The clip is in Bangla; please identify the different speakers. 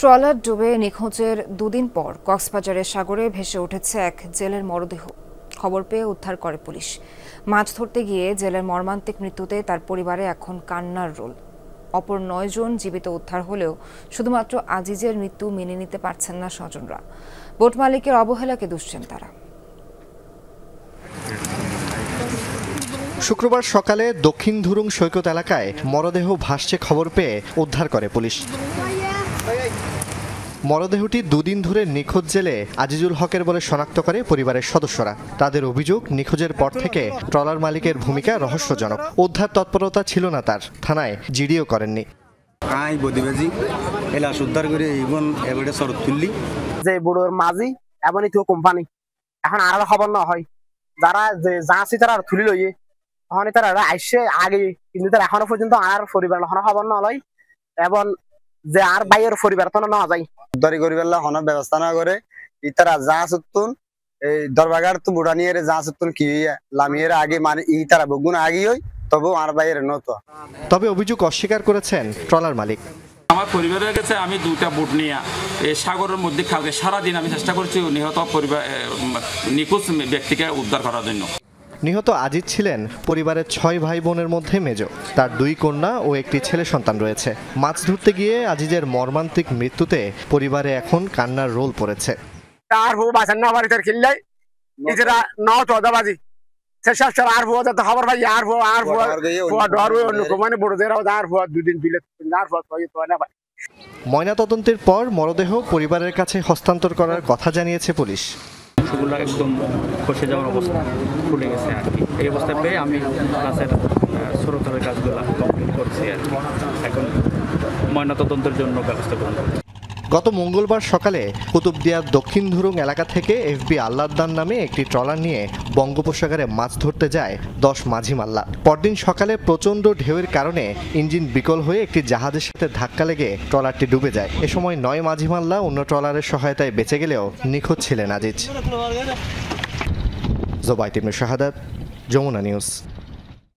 Speaker 1: ট্রলার ডুবে নিখোঁজের দুদিন পর কক্সবাজারের সাগরে ভেসে উঠেছে এক জেলের মরদেহ। খবর পেয়ে উদ্ধার করে পুলিশ। মাছ ধরতে গিয়ে জেলের মর্মান্তিক মৃত্যুতে তার পরিবারে এখন কান্নার রোল। অপর ৯ জন জীবিত উদ্ধার হলেও শুধুমাত্র আজিজের মৃত্যু মেনে নিতে পারছেন না স্বজনরা। বোট মালিকের অবহেলাকে দুষছেন তারা।
Speaker 2: শুক্রবার সকালে দক্ষিণ ধুরুং সৈকত এলাকায় মরদেহ ভাসছে খবর পেয়ে উদ্ধার করে পুলিশ। মরদেহটি দুদিন ধরে নিখোঁজ জেলে আজিজুল হকের বলে শনাক্ত করে পরিবারের সদস্যরা। তাদের অভিযোগ, নিখোঁজের পর থেকে ট্রলার মালিকের ভূমিকা রহস্যজনক। উদ্ধার তৎপরতা ছিল না তার, থানায় জিডিও করেননি।
Speaker 3: যে বুড়োর মাঝি এমনই তো কোম্পানি এখন আর খবর না হয়, যারা যে যাচ্ছি তারা তুলি লইয়ে তখন তারা আসছে আগে, কিন্তু তারা এখনো পর্যন্ত আর পরিবার খবর না লয় এবং যে আর বাইরের পরিবার তো না যায় উদ্ধারি করিবার হনার ব্যবস্থা না করে ইতারা যা সত্তুন এই দরবাগার তো বুড়া নিয়ে যা সত্তুন কি লামিয়ের আগে মানে ইতারা বগুন আগে হই তবু আর বাইরে নতো।
Speaker 2: তবে অভিযোগ অস্বীকার করেছেন ট্রলার মালিক।
Speaker 4: আমার পরিবারের কাছে আমি 2টা বোট নিয়ে এই সাগরের মধ্যে কালকে সারাদিন আমি চেষ্টা করছি নিহত পরিবার নিখোঁজ ব্যক্তিকে উদ্ধার করার জন্য।
Speaker 2: নিহত আজিজ ছিলেন পরিবারের 6 ভাই বোনের মধ্যে মেজ। তার 2 কন্যা ও একটি ছেলে সন্তান রয়েছে। মাছ ধরতে গিয়ে আজিজের মর্মান্তিক মৃত্যুতে পরিবারে এখন কান্নার রোল পড়েছে।
Speaker 3: আর হো বাসন না বাড়ি তার খিল্লাই ইজরা 9-14 বাজি শেষ আর হো যত খবর ভাই আর হো ডর হই অন্য মানে বড়দের আর হো দুদিন দিলে আর হো তো না ভাই।
Speaker 2: ময়নাতদন্তের পর মরদেহ পরিবারের কাছে হস্তান্তর করার কথা জানিয়েছে পুলিশ।
Speaker 5: সেগুলো একদম খসে যাওয়ার অবস্থা, খুলে গেছে আর কি। এই অবস্থা পেয়ে আমি ক্লাসের ছোটতরের কাজগুলো কমপ্লিট করছি আর কি। এখন ময়নাতদন্তের জন্য ব্যবস্থা করব।
Speaker 2: গত মঙ্গলবার সকালে কুতুবদিয়ার দক্ষিণ ধুরুং এলাকা থেকে এফবি আল্লাহদান নামে একটি ট্রলার নিয়ে বঙ্গোপসাগরে মাছ ধরতে যায় 10 মাঝি মাল্লা। পরদিন সকালে প্রচণ্ড ঢেউয়ের কারণে ইঞ্জিন বিকল হয়ে একটি জাহাজের সাথে ধাক্কা লেগে ট্রলারটি ডুবে যায়। এ সময় 9 মাঝি মাল্লা অন্য ট্রলারের সহায়তায় বেঁচে গেলেও নিখোঁজ ছিলেন আজিজ। জোবাইর ইবনে শাহাদাত, যমুনা নিউজ।